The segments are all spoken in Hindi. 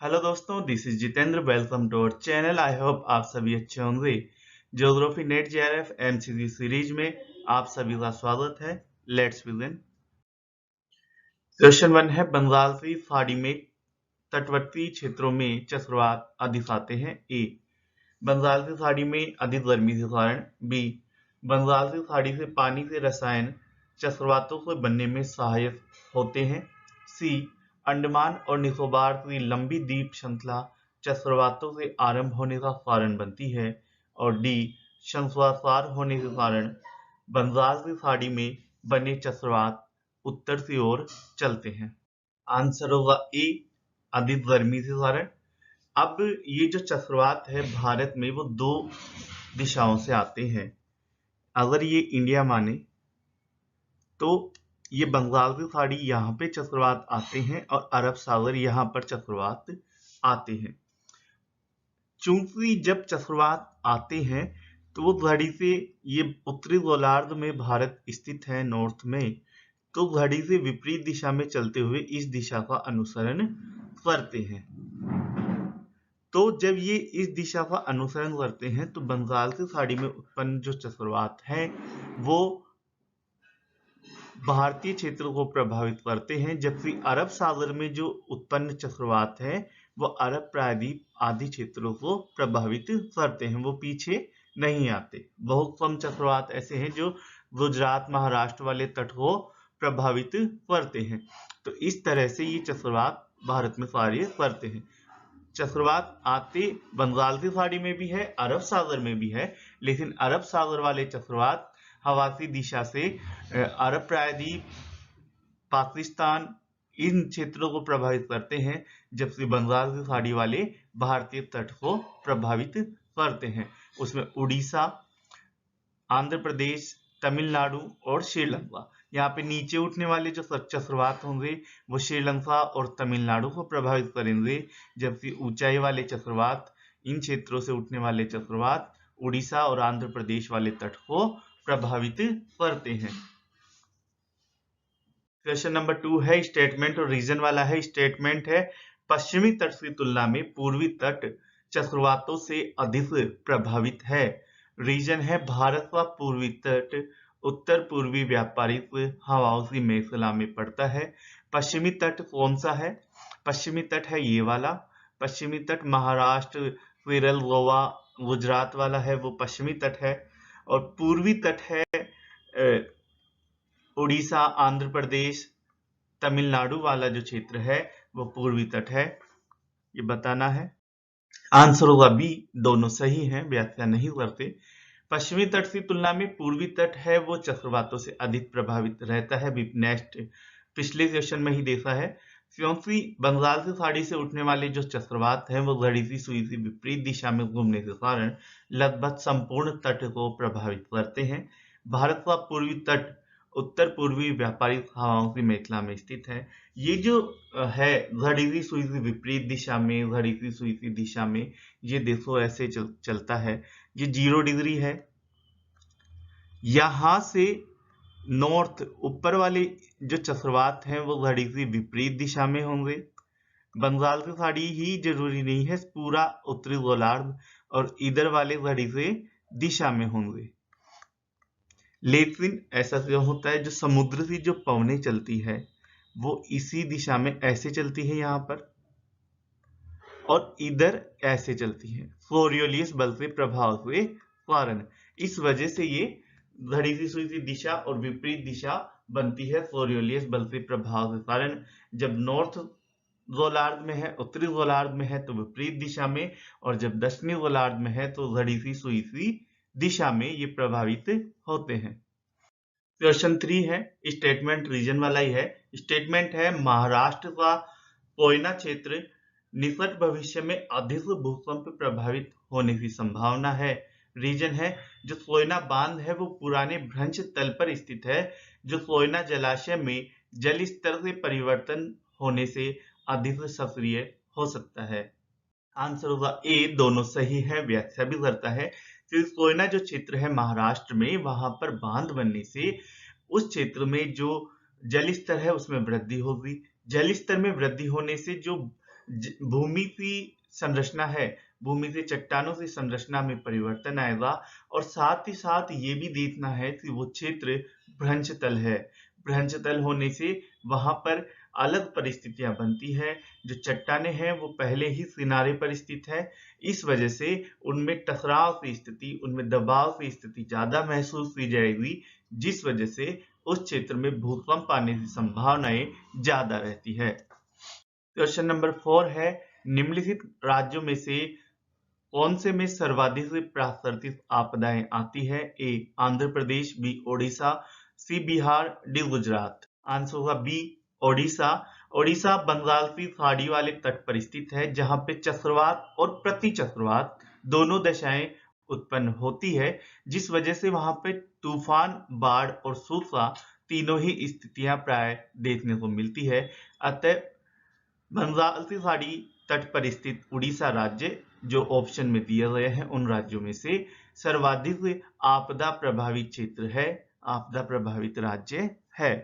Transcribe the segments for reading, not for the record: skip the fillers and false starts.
हेलो दोस्तों, this is Jitendra. Welcome to our channel. I hope आप सभी अच्छे होंगे। Geography NET JRF MCQ series में आप सभी का स्वागत है। Let's begin. क्वेश्चन 1 है, बंगाल की खाड़ी में तटवर्ती क्षेत्रों में चक्रवात अधिक आते हैं। ए, बंगाल की खाड़ी में अधिक गर्मी के कारण। बी, बंगाल की खाड़ी से पानी के रसायन चक्रवातों को बनने में सहायक होते हैं। सी, अंडमान और निकोबार की लंबी द्वीप श्रृंखला चक्रवातों से आरंभ होने का कारण बनती है। और डी, शंक्वाकार होने के कारण बंगाल की खाड़ी में बने चक्रवात उत्तर की ओर चलते हैं। आंसर होगा ए, अधिक गर्मी के कारण। अब ये जो चक्रवात है भारत में वो दो दिशाओं से आते हैं। अगर ये इंडिया माने तो ये बंगाल की खाड़ी यहाँ पे चक्रवात आते हैं और अरब सागर यहाँ पर चक्रवात आते हैं। चूंकि जब चक्रवात आते हैं तो वो घड़ी से, ये उत्तरी गोलार्ध में भारत स्थित है नॉर्थ में, तो घड़ी से विपरीत दिशा में चलते हुए इस दिशा का अनुसरण करते हैं। तो जब ये इस दिशा का अनुसरण करते हैं तो बंगाल की खाड़ी में उत्पन्न जो चक्रवात है वो भारतीय क्षेत्र को प्रभावित करते हैं, जबकि अरब सागर में जो उत्पन्न चक्रवात है वो अरब प्रायद्वीप आदि क्षेत्रों को प्रभावित करते हैं, वो पीछे नहीं आते। बहुत कम चक्रवात ऐसे हैं जो गुजरात महाराष्ट्र वाले तट को प्रभावित करते हैं। तो इस तरह से ये चक्रवात भारत में कार्य करते हैं। चक्रवात आते बंगाल की खाड़ी में भी है, अरब सागर में भी है, लेकिन अरब सागर वाले चक्रवात हवा की दिशा से अरब प्रायद्वीप, पाकिस्तान, इन क्षेत्रों को प्रभावित करते हैं, जबकि बंगाल की खाड़ी वाले भारतीय तट को प्रभावित करते हैं। उसमें उड़ीसा, आंध्र प्रदेश, तमिलनाडु और श्रीलंका, यहाँ पे नीचे उठने वाले जो चक्रवात होंगे वो श्रीलंका और तमिलनाडु को प्रभावित करेंगे, जबकि ऊंचाई वाले चक्रवात, इन क्षेत्रों से उठने वाले चक्रवात उड़ीसा और आंध्र प्रदेश वाले तट को प्रभावित करते हैं। क्वेश्चन नंबर 2 है, स्टेटमेंट और रीजन वाला है। स्टेटमेंट है, पश्चिमी तट की तुलना में पूर्वी तट चक्रवातों से अधिक प्रभावित है। रीजन है, भारत का पूर्वी तट उत्तर पूर्वी व्यापारिक हवाओं की मेखला में पड़ता है। पश्चिमी तट कौन सा है? पश्चिमी तट है ये वाला। पश्चिमी तट महाराष्ट्र, केरल, गोवा, गुजरात वाला है, वो पश्चिमी तट है। और पूर्वी तट है उड़ीसा, आंध्र प्रदेश, तमिलनाडु वाला जो क्षेत्र है वो पूर्वी तट है। ये बताना है। आंसर होगा बी, दोनों सही हैं, व्याख्या नहीं करते। पश्चिमी तट की तुलना में पूर्वी तट है वो चक्रवातों से अधिक प्रभावित रहता है। नेक्स्ट, पिछले क्वेश्चन में ही देखा है, क्योंकि बंगाल की खाड़ी से उठने वाले जो चक्रवात हैं वो घड़ी की सुई की विपरीत दिशा में घूमने के कारण लगभग संपूर्ण तट को प्रभावित करते हैं। भारत का पूर्वी तट उत्तर पूर्वी व्यापारिक हवाओं की मेखला में स्थित है। ये जो है घड़ी की सुई की विपरीत दिशा में, घड़ी की सुई की दिशा में, ये देखो ऐसे चलता है। ये 0 डिग्री है। यहां से नॉर्थ ऊपर वाले जो चक्रवात हैं वो घड़ी की विपरीत दिशा में होंगे। बंगाल की खाड़ी ही जरूरी नहीं है, पूरा उत्तरी गोलार्ध और इधर वाले घड़ी से दिशा में होंगे। लेकिन ऐसा क्यों होता है? जो समुद्र की जो पवनें चलती है वो इसी दिशा में ऐसे चलती है यहाँ पर, और इधर ऐसे चलती है कोरियोलिस बल के प्रभाव के कारण। इस वजह से ये घड़ी की सुई की दिशा और विपरीत दिशा बनती है कोरियोलिस बल के प्रभाव के कारण। जब नॉर्थ गोलार्ध में है, उत्तरी गोलार्ध में है तो विपरीत दिशा में, और जब दक्षिणी गोलार्ध में है तो घड़ी की सुई की दिशा में ये प्रभावित होते हैं। क्वेश्चन 3 है, स्टेटमेंट रीजन वाला ही है। स्टेटमेंट है, महाराष्ट्र का कोयना क्षेत्र निकट भविष्य में अधिक भूकंप प्रभावित होने की संभावना है। रीजन है, जो कोयना बांध है वो पुराने भ्रंश तल पर स्थित है, जो कोयना जलाशय में जल स्तर के परिवर्तन होने से अधिक सक्रिय हो सकता है। आंसर होगा ए, दोनों सही है, व्याख्या भी करता है। क्योंकि कोयना जो क्षेत्र है महाराष्ट्र में, वहां पर बांध बनने से उस क्षेत्र में जो जल स्तर है उसमें वृद्धि होगी। जल स्तर में वृद्धि होने से जो भूमि की संरचना है, भूमि से चट्टानों से संरचना में परिवर्तन आएगा और साथ ही साथ ये भी देखना है कि वो क्षेत्र भ्रंश तल है। भ्रंश तल होने से वहां पर अलग परिस्थितियां बनती है। जो चट्टानें हैं वो पहले ही किनारे पर स्थित है, इस वजह से उनमें टकराव की स्थिति, उनमें दबाव की स्थिति ज्यादा महसूस की जाएगी, जिस वजह से उस क्षेत्र में भूकंप आने की संभावनाएं ज्यादा रहती है। क्वेश्चन नंबर 4 है, निम्नलिखित राज्यों में से कौन से में सर्वाधिक प्राकृतिक आपदाएं आती है? ए आंध्र प्रदेश, बी ओडिशा, सी बिहार, डी गुजरात। आंसर होगा बी ओडिशा। ओडिशा बंगाल की खाड़ी वाले तट पर स्थित है, जहां पे चक्रवात और प्रति चक्रवात दोनों दशाएं उत्पन्न होती है, जिस वजह से वहां पे तूफान, बाढ़ और सूखा तीनों ही स्थितियां प्राय देखने को मिलती है। अतः बंगाल की खाड़ी तट पर स्थित उड़ीसा राज्य, जो ऑप्शन में दिए गए हैं उन राज्यों में से सर्वाधिक आपदा प्रभावित क्षेत्र है, आपदा प्रभावित राज्य है।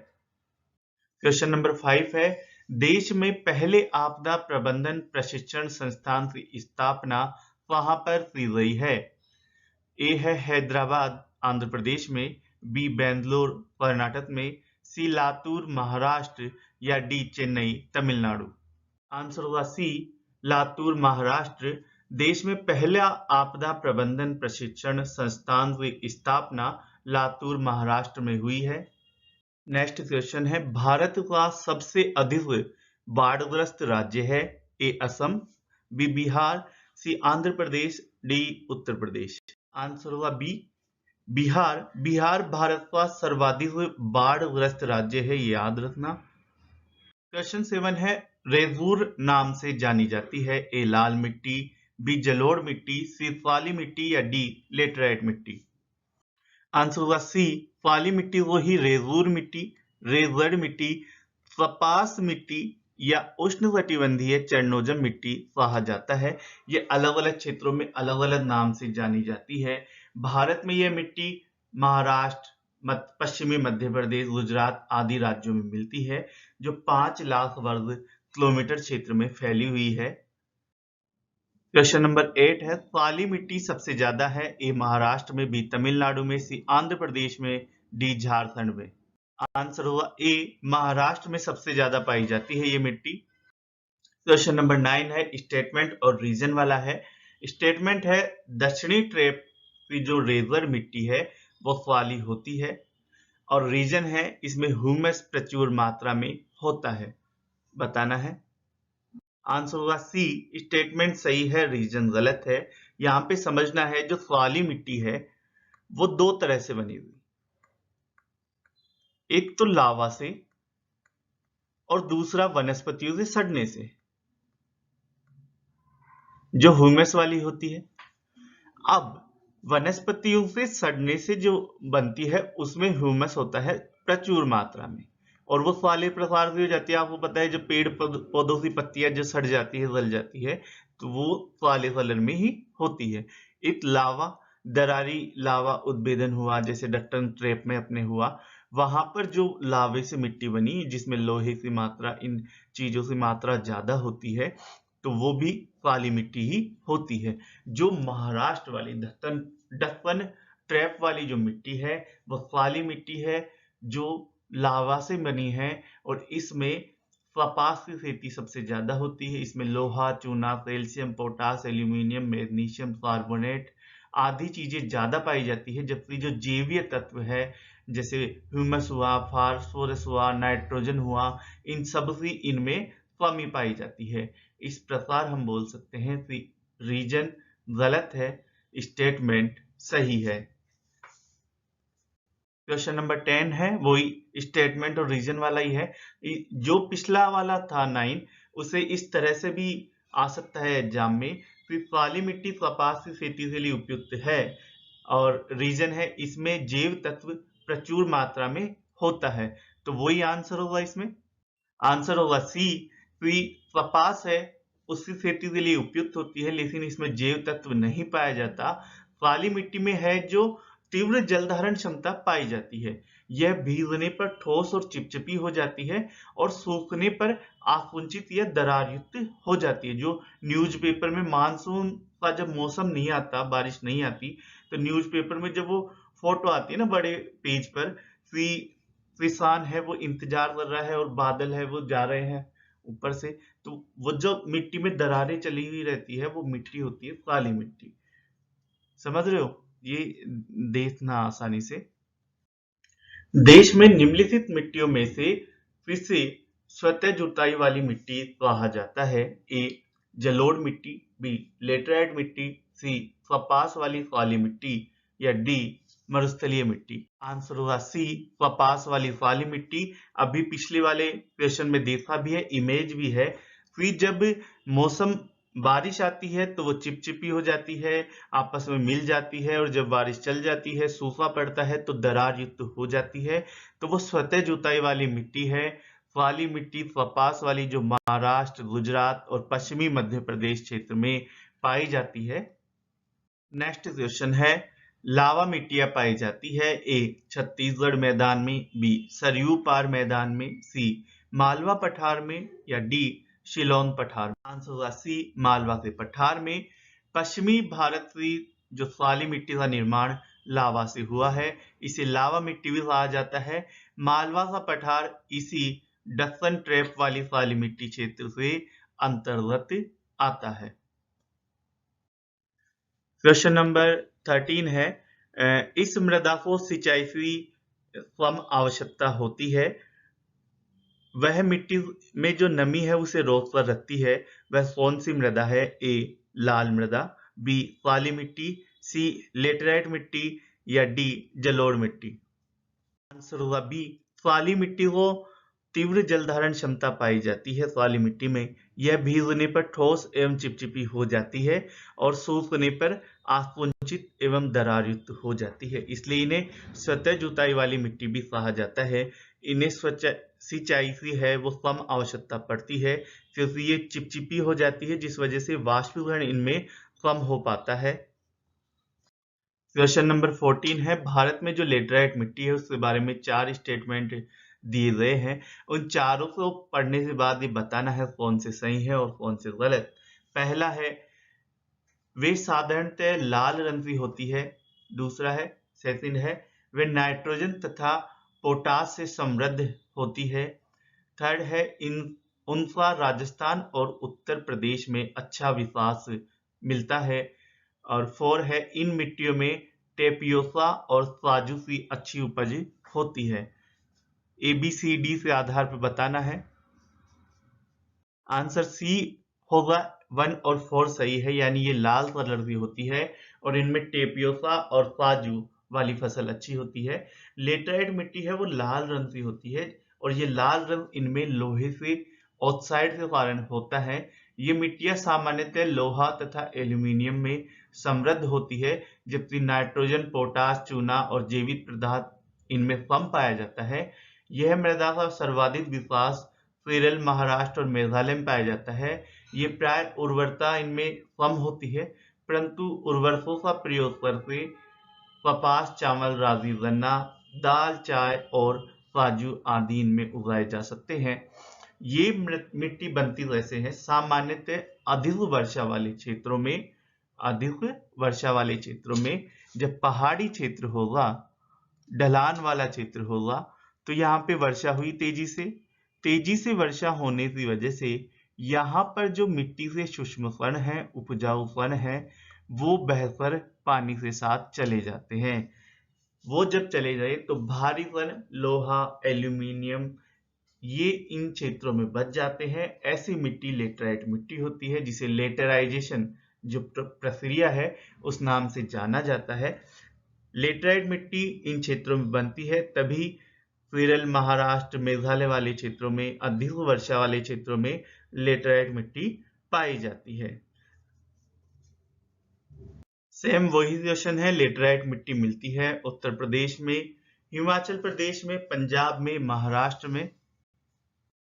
क्वेश्चन नंबर 5 है, देश में पहले आपदा प्रबंधन प्रशिक्षण संस्थान की स्थापना कहां पर की गई है? ए है हैदराबाद आंध्र प्रदेश में, बी बेंगलोर कर्नाटक में, सी लातूर महाराष्ट्र या डी चेन्नई तमिलनाडु। आंसर होगा सी लातूर महाराष्ट्र। देश में पहला आपदा प्रबंधन प्रशिक्षण संस्थान की स्थापना लातूर महाराष्ट्र में हुई है। नेक्स्ट क्वेश्चन है, भारत का सबसे अधिक बाढ़ग्रस्त राज्य है? ए असम, बी बिहार, सी आंध्र प्रदेश, डी उत्तर प्रदेश। आंसर होगा बी बिहार। बिहार भारत का सर्वाधिक बाढ़ग्रस्त राज्य है, ये याद रखना। क्वेश्चन 7 है, रेगूर नाम से जानी जाती है? ए लाल मिट्टी, बी जलोढ़ मिट्टी, सी काली मिट्टी या डी लेटराइट मिट्टी। आंसर होगा सी काली मिट्टी को ही रेगूर मिट्टी, रेगड़ मिट्टी, कपास मिट्टी या उष्णकटिबंधीय चरणोजम मिट्टी कहा जाता है। ये अलग अलग क्षेत्रों में अलग अलग नाम से जानी जाती है। भारत में यह मिट्टी महाराष्ट्र, पश्चिमी मध्य प्रदेश, गुजरात आदि राज्यों में मिलती है, जो 5 लाख वर्ग किलोमीटर क्षेत्र में फैली हुई है। क्वेश्चन नंबर 8 है, काली मिट्टी सबसे ज्यादा है? ए महाराष्ट्र में, बी तमिलनाडु में, सी आंध्र प्रदेश में, डी झारखंड में। आंसर होगा ए महाराष्ट्र में सबसे ज्यादा पाई जाती है ये मिट्टी। क्वेश्चन नंबर 9 है, स्टेटमेंट और रीजन वाला है। स्टेटमेंट है, दक्षिणी ट्रेप की जो रेजर मिट्टी है वो काली होती है, और रीजन है इसमें ह्यूमस प्रचुर मात्रा में होता है, बताना है। आंसर होगा सी स्टेटमेंट सही है, रीजन गलत है। यहां पे समझना है, जो काली मिट्टी है वो दो तरह से बनी हुई, एक तो लावा से और दूसरा वनस्पतियों से सड़ने से, जो ह्यूमस वाली होती है। अब वनस्पतियों से सड़ने से जो बनती है उसमें ह्यूमस होता है प्रचुर मात्रा में, और वो काले प्रकार की हो जाती है। आपको पता है जब पेड़ पौधों की पत्तियां जो सड़ जाती है, गल जाती है, तो वो काले कलर में ही होती है। एक लावा, दरारी लावा उद्भेदन हुआ, जैसे डक्टन ट्रैप में अपने हुआ, वहां पर जो लावे से मिट्टी बनी जिसमें लोहे की मात्रा, इन चीजों की मात्रा ज्यादा होती है, तो वो भी काली मिट्टी ही होती है। जो महाराष्ट्र वाली दक्कन ट्रैप वाली जो मिट्टी है वो काली मिट्टी है, जो लावा से बनी है, और इसमें कपास की खेती सबसे ज्यादा होती है। इसमें लोहा, चूना, calcium, potash, aluminium, magnesium carbonate आदि चीजें ज्यादा पाई जाती है, जबकि जो जैवीय तत्व है जैसे ह्यूमस हुआ, फास्फोरस हुआ, नाइट्रोजन हुआ, इन सब की इनमें कमी पाई जाती है। इस प्रकार हम बोल सकते हैं कि रीजन गलत है, स्टेटमेंट सही है। क्वेश्चन नंबर 10 है, वही स्टेटमेंट और रीजन वाला ही है। जो पिछला वाला था 9, उसे इस तरह से भी आ सकता है एग्जाम में कि काली मिट्टी कपास की खेती के लिए उपयुक्त है, और रीजन है इसमें जैव तत्व प्रचुर मात्रा में होता है, तो वही आंसर होगा इसमें। आंसर होगा सी, कि कपास है उसकी खेती के लिए उपयुक्त होती है, लेकिन इसमें जैव तत्व नहीं पाया जाता। काली मिट्टी में है जो तीव्र जल धारण क्षमता पाई जाती है। यह भीगने पर ठोस और चिपचिपी हो जाती है और सूखने पर आकुंचित या दरार युक्त हो जाती है। जो न्यूज़पेपर में मानसून का जब मौसम नहीं आता, बारिश नहीं आती, तो न्यूज़पेपर में जब वो फोटो आती है ना बड़े पेज पर, किसान है वो इंतजार कर रहा है और बादल है वो जा रहे हैं ऊपर से, तो वो जो मिट्टी में दरारें चली हुई रहती है वो मिट्टी होती है काली मिट्टी। समझ रहे हो? ये देखना आसानी से। देश में निम्नलिखित मिट्टियों में से किसे स्वतः जुताई वाली मिट्टी कहा जाता है? ए जलोढ़ मिट्टी, बी लेटराइट मिट्टी, सी कपास वाली काली मिट्टी या डी मरुस्थलीय मिट्टी। आंसर होगा सी कपास वाली काली मिट्टी। अभी पिछले वाले क्वेश्चन में देखा भी है, इमेज भी है। फिर जब मौसम बारिश आती है तो वो चिपचिपी हो जाती है, आपस में मिल जाती है, और जब बारिश चल जाती है, सूखा पड़ता है तो दरार युक्त हो जाती है, तो वो स्वतः जुताई वाली मिट्टी है। काली मिट्टी कपास वाली जो महाराष्ट्र, गुजरात और पश्चिमी मध्य प्रदेश क्षेत्र में पाई जाती है। नेक्स्ट क्वेश्चन है, लावा मिट्टियां पाई जाती है? ए छत्तीसगढ़ मैदान में, बी सरयू पार मैदान में, सी मालवा पठार में या डी शिलोन पठार में। आंसर होगा सी मालवा के पठार में। पश्चिमी भारत की जो काली मिट्टी का निर्माण लावा से हुआ है, इसे लावा मिट्टी भी कहा जाता है। मालवा का पठार इसी दक्कन ट्रैप वाली काली मिट्टी क्षेत्र से अंतर्गत आता है। क्वेश्चन नंबर 13 है, इस मृदा को सिंचाई की कम आवश्यकता होती है, वह मिट्टी में जो नमी है उसे रोक कर रखती है, वह कौन सी मृदा है? ए लाल मृदा, बी काली मिट्टी, सी लेटराइट मिट्टी या डी जलोढ़ मिट्टी। आंसर होगा बी काली मिट्टी को तीव्र जल धारण क्षमता पाई जाती है काली मिट्टी में। यह भीगने पर ठोस एवं चिपचिपी हो जाती है और सूखने पर आकुंचित एवं दरार युक्त हो जाती है, इसलिए इन्हें स्वतः जुताई वाली मिट्टी भी कहा जाता है। इन्हें सिंचाई की है वो कम आवश्यकता पड़ती है क्योंकि ये चिपचिपी हो जाती है, जिस वजह से वाष्पीकरण इनमें कम हो पाता है। क्वेश्चन नंबर 14 है, भारत में जो लेटराइट मिट्टी है उसके बारे में 4 स्टेटमेंट दिए गए हैं। उन चारों को पढ़ने के बाद ये बताना है कौन से सही है और कौन से गलत। पहला है, वे साधारणतः लाल रंग की होती है। दूसरा है, सेकंड है, वे नाइट्रोजन तथा पोटास से समृद्ध होती है। थर्ड है, उनका राजस्थान और उत्तर प्रदेश में अच्छा विकास मिलता है। और 4 है, इन मिट्टियों में टेपियोका और काजू की अच्छी उपज होती है। ABCD के आधार पर बताना है। आंसर सी होगा 1 और 4 सही है, यानी ये लाल कलर की होती है और इनमें टेपियोका और काजू वाली फसल अच्छी होती है। लेटराइट मिट्टी है वो लाल रंग की होती है और ये लाल रंग इनमें लोहे से ऑक्साइड के कारण होता है। ये मिट्टियां सामान्यतः लोहा तथा एल्यूमिनियम में समृद्ध होती है, जबकि नाइट्रोजन, पोटास, चूना और जैविक पदार्थ इनमें कम पाया जाता है। यह मृदा का सर्वाधिक विकास केरल, महाराष्ट्र और मेघालय में पाया जाता है। ये प्राय उर्वरता इनमें कम होती है, परंतु उर्वरकों का प्रयोग करके कपास, चावल, रागी, गन्ना, दाल, चाय और काजू आदि इनमें उगाए जा सकते हैं। ये मिट्टी बनती वैसे है, सामान्यतः अधिक वर्षा वाले क्षेत्रों में, जब पहाड़ी क्षेत्र होगा, ढलान वाला क्षेत्र होगा, तो यहाँ पे वर्षा हुई तेजी से वर्षा होने की वजह से यहाँ पर जो मिट्टी के सूक्ष्म कण है, उपजाऊ कण है, वो बहकर पानी के साथ चले जाते हैं। वो जब चले जाए तो भारी कण लोहा, एल्यूमिनियम ये इन क्षेत्रों में बच जाते हैं। ऐसी मिट्टी लेटराइट मिट्टी होती है, जिसे लेटराइजेशन जो प्रक्रिया है उस नाम से जाना जाता है। लेटराइट मिट्टी इन क्षेत्रों में बनती है, तभी केरल, महाराष्ट्र, मेघालय वाले क्षेत्रों में, अधिक वर्षा वाले क्षेत्रों में लेटराइट मिट्टी पाई जाती है। सेम वही क्वेश्चन है, लेटराइट मिट्टी मिलती है उत्तर प्रदेश में, हिमाचल प्रदेश में, पंजाब में, महाराष्ट्र में।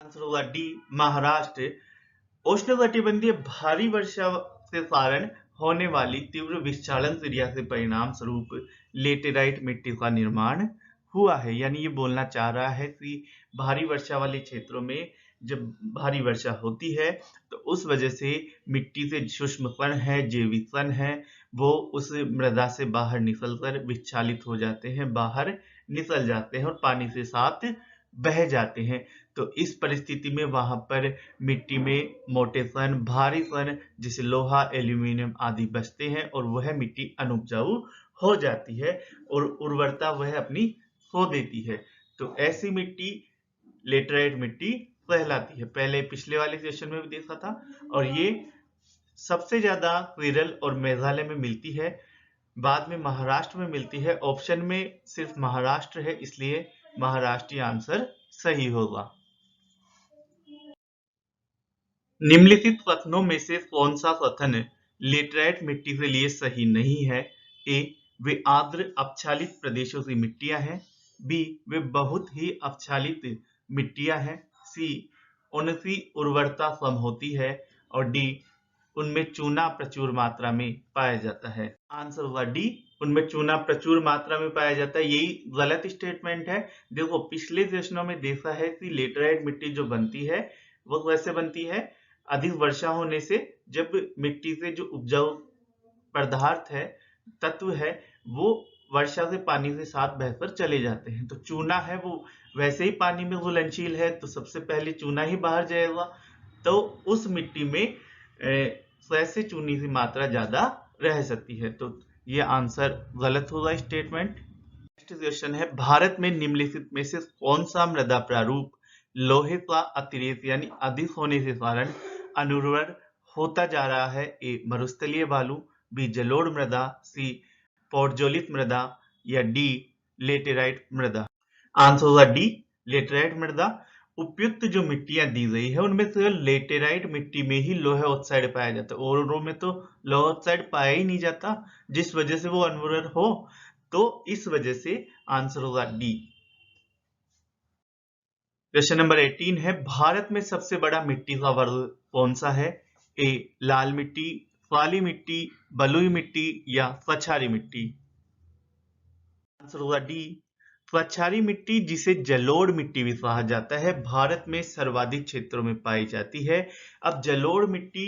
आंसर होगा डी महाराष्ट्र। उष्णकटिबंधीय भारी वर्षा के कारण होने वाली तीव्र विक्षालन क्रिया के परिणाम स्वरूप लेटेराइट मिट्टी का निर्माण हुआ है, यानी ये बोलना चाह रहा है कि भारी वर्षा वाले क्षेत्रों में जब भारी वर्षा होती है तो उस वजह से मिट्टी से सूक्ष्म कण है, जैविक कण है, वो उस मृदा से बाहर निकलकर विक्षालित हो जाते हैं, बाहर निकल जाते हैं और पानी के साथ बह जाते हैं। तो इस परिस्थिति में वहां पर मिट्टी में मोटे कण, भारी कण जैसे लोहा, एल्यूमिनियम आदि बचते हैं और वह मिट्टी अनुपजाऊ हो जाती है और उर्वरता वह अपनी खो देती है। तो ऐसी मिट्टी लेटराइट मिट्टी कहलाती है। पहले पिछले वाले सेशन में भी देखा था और ये सबसे ज्यादा केरल और मेघालय में मिलती है, बाद में महाराष्ट्र में मिलती है। ऑप्शन में सिर्फ महाराष्ट्र है, इसलिए महाराष्ट्र आंसर सही होगा। निम्नलिखित कथनों में से कौन सा कथन लेटराइट मिट्टी के लिए सही नहीं है? ए, वे आर्द्र अपक्षालित प्रदेशों की मिट्टियां हैं। बी, वे बहुत ही अपक्षालित मिट्टियां हैं। सी, उनकी उर्वरता कम होती है। और डी, उनमें चूना प्रचुर मात्रा में पाया जाता है। आंसर होगा डी, उनमें चूना प्रचुर मात्रा में पाया जाता है। यही गलत स्टेटमेंट है। देखो पिछले सेशनों में देखा है कि लेटराइट मिट्टी जो बनती है वो कैसे बनती है? अधिक वर्षा होने से जब मिट्टी से जो उपजाऊ पदार्थ है, तत्व है, वो वर्षा से पानी के साथ बहकर चले जाते हैं। तो चूना है वो वैसे ही पानी में घुलनशील है, तो सबसे पहले चूना ही बाहर जाएगा। तो उस मिट्टी में वैसे चूने की मात्रा ज्यादा रह सकती है। तो ये आंसर गलत होगा स्टेटमेंट। नेक्स्ट क्वेश्चन है, भारत में निम्नलिखित में से कौन सा मृदा प्रारूप लोहे का अतिरेक यानी अधिक होने के कारण अनुर्वर होता जा रहा है? ए, मरुस्थलीय बालू, बी, जलोढ़ मृदा, सी, पौर्जोलित मृदा या डी, लेटेराइट मृदा। आंसर होगा डी, लेटेराइट मृदा। उपयुक्त जो मिट्टियां दी गई है उनमें केवल लेटेराइट मिट्टी में ही लोहे ऑक्साइड पाया जाता है, और में तो लोहा ऑक्साइड पाया ही नहीं जाता, जिस वजह से वो अनवरर हो। तो इस वजह से आंसर होगा डी। क्वेश्चन नंबर 18 है, भारत में सबसे बड़ा मिट्टी का वर्ग कौन सा है? ए, लाल मिट्टी, काली मिट्टी, बलुई मिट्टी या स्वच्छारी मिट्टी। आंसर होगा डी, स्वच्छारी मिट्टी, जिसे जलोढ़ मिट्टी भी कहा जाता है, भारत में सर्वाधिक क्षेत्रों में पाई जाती है। अब जलोढ़ मिट्टी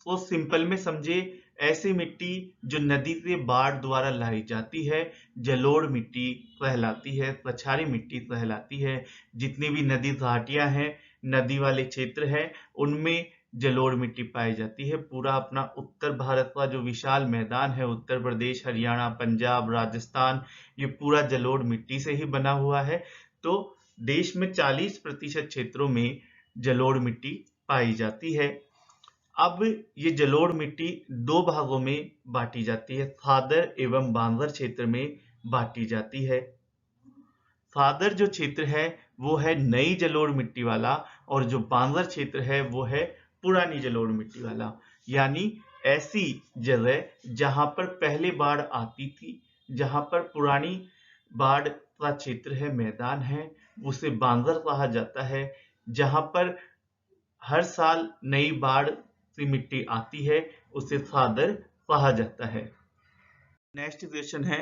को सिंपल में समझे, ऐसी मिट्टी जो नदी से बाढ़ द्वारा लाई जाती है जलोढ़ मिट्टी कहलाती है, स्वच्छारी मिट्टी कहलाती है। जितनी भी नदी घाटियां हैं, नदी वाले क्षेत्र हैं, उनमें जलोढ़ मिट्टी पाई जाती है। पूरा अपना उत्तर भारत का जो विशाल मैदान है, उत्तर प्रदेश, हरियाणा, पंजाब, राजस्थान, ये पूरा जलोढ़ मिट्टी से ही बना हुआ है। तो देश में 40% क्षेत्रों में जलोढ़ मिट्टी पाई जाती है। अब ये जलोढ़ मिट्टी दो भागों में बांटी जाती है, खादर एवं बांगर क्षेत्र में बांटी जाती है। खादर जो क्षेत्र है वो है नई जलोढ़ मिट्टी वाला, और जो बांगर क्षेत्र है वो है पुरानी जलोढ़ मिट्टी वाला। यानी ऐसी जगह जहां पर पहले बाढ़ आती थी, जहां पर पुरानी बाढ़ का क्षेत्र है, मैदान है, उसे बांगर कहा जाता है। जहां पर हर साल नई बाढ़ की मिट्टी आती है, उसे खादर कहा जाता है। नेक्स्ट क्वेश्चन है,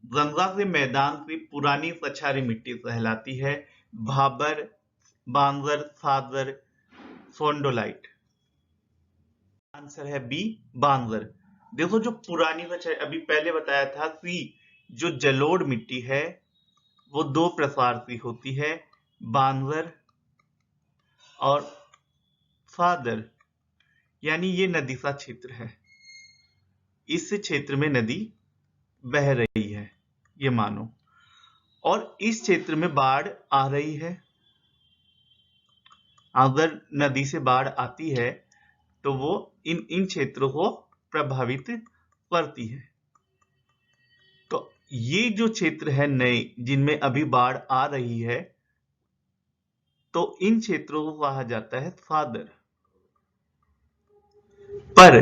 गंगा के मैदान की पुरानी पछारी मिट्टी कहलाती है? भाबर, बांगर, खादर, फोंडोलाइट। आंसर है बी, बांगर। देखो जो पुरानी पछारी, अभी पहले बताया था कि जो जलोढ़ मिट्टी है वो दो प्रकार की होती है, बांगर और खादर। यानी ये नदी का क्षेत्र है, इस क्षेत्र में नदी बह रही है, ये मानो, और इस क्षेत्र में बाढ़ आ रही है। अगर नदी से बाढ़ आती है तो वो इन क्षेत्रों को प्रभावित करती है। तो ये जो क्षेत्र है नए जिनमें अभी बाढ़ आ रही है, तो इन क्षेत्रों को कहा जाता है खादर। पर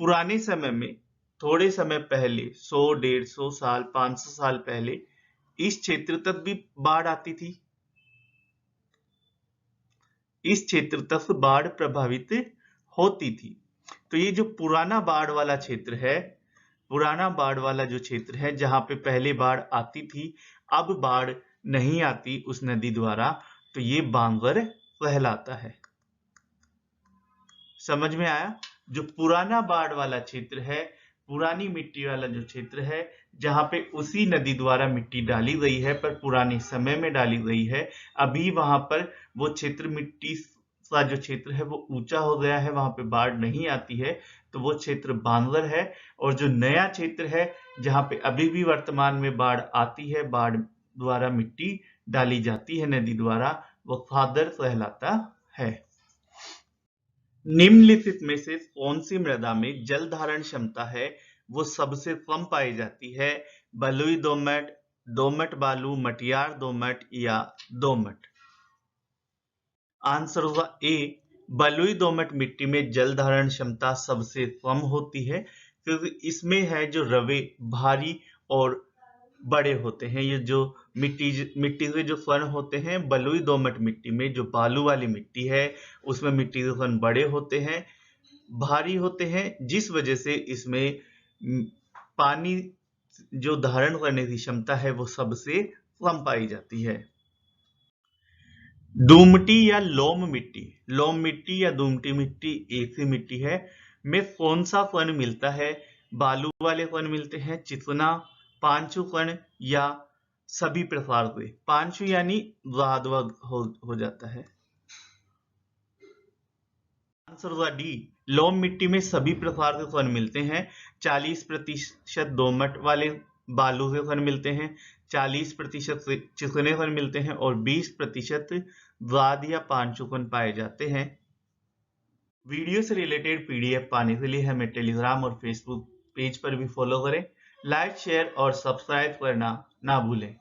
पुराने समय में, थोड़े समय पहले, 100, 150 साल, 500 साल पहले, इस क्षेत्र तक भी बाढ़ आती थी, इस क्षेत्र तक बाढ़ प्रभावित होती थी। तो ये जो पुराना बाढ़ वाला क्षेत्र है, पुराना बाढ़ वाला जो क्षेत्र है जहां पे पहले बाढ़ आती थी, अब बाढ़ नहीं आती उस नदी द्वारा, तो ये बांगर कहलाता है। समझ में आया? जो पुराना बाढ़ वाला क्षेत्र है, पुरानी मिट्टी वाला जो क्षेत्र है, जहां पे उसी नदी द्वारा मिट्टी डाली गई है पर पुराने समय में डाली गई है, अभी वहां पर वो क्षेत्र मिट्टी का जो क्षेत्र है वो ऊंचा हो गया है, वहां पे बाढ़ नहीं आती है, तो वो क्षेत्र बांगर है। और जो नया क्षेत्र है जहां पे अभी भी वर्तमान में बाढ़ आती है, बाढ़ द्वारा मिट्टी डाली जाती है नदी द्वारा, वो खादर कहलाता है। निम्नलिखित में से कौन सी मृदा में जल धारण क्षमता है वो सबसे कम पाई जाती है? बलुई दोमट, दोमट बालू, मटियार दोमट या दोमट? आंसर होगा ए, बलुई दोमट मिट्टी में जल धारण क्षमता सबसे कम होती है, क्योंकि इसमें है जो रवे भारी और बड़े होते हैं। ये जो मिट्टी के जो कण होते हैं बलुई दोमट मिट्टी में, जो बालू वाली मिट्टी है उसमें मिट्टी के कण बड़े होते हैं, भारी होते हैं, जिस वजह से इसमें पानी जो धारण करने की क्षमता है वो सबसे कम पाई जाती है। दोमटी या लोम मिट्टी, लोम मिट्टी या दोमटी मिट्टी एक ही मिट्टी है, में कौन सा कण मिलता है? बालू वाले कण मिलते हैं, चिकना, पांचु कण या सभी प्रकार के? पांचु यानी गादवग हो जाता है। आंसर होगा डी, लोम मिट्टी में सभी प्रकार के कण मिलते हैं। 40% दोमट वाले बालू के कण मिलते हैं, 40% चिकने कण मिलते हैं और 20% गाद या पांचु कण पाए जाते हैं। वीडियो से रिलेटेड पीडीएफ पाने के लिए हमें टेलीग्राम और फेसबुक पेज पर भी फॉलो करें। लाइक, शेयर और सब्सक्राइब करना ना भूलें।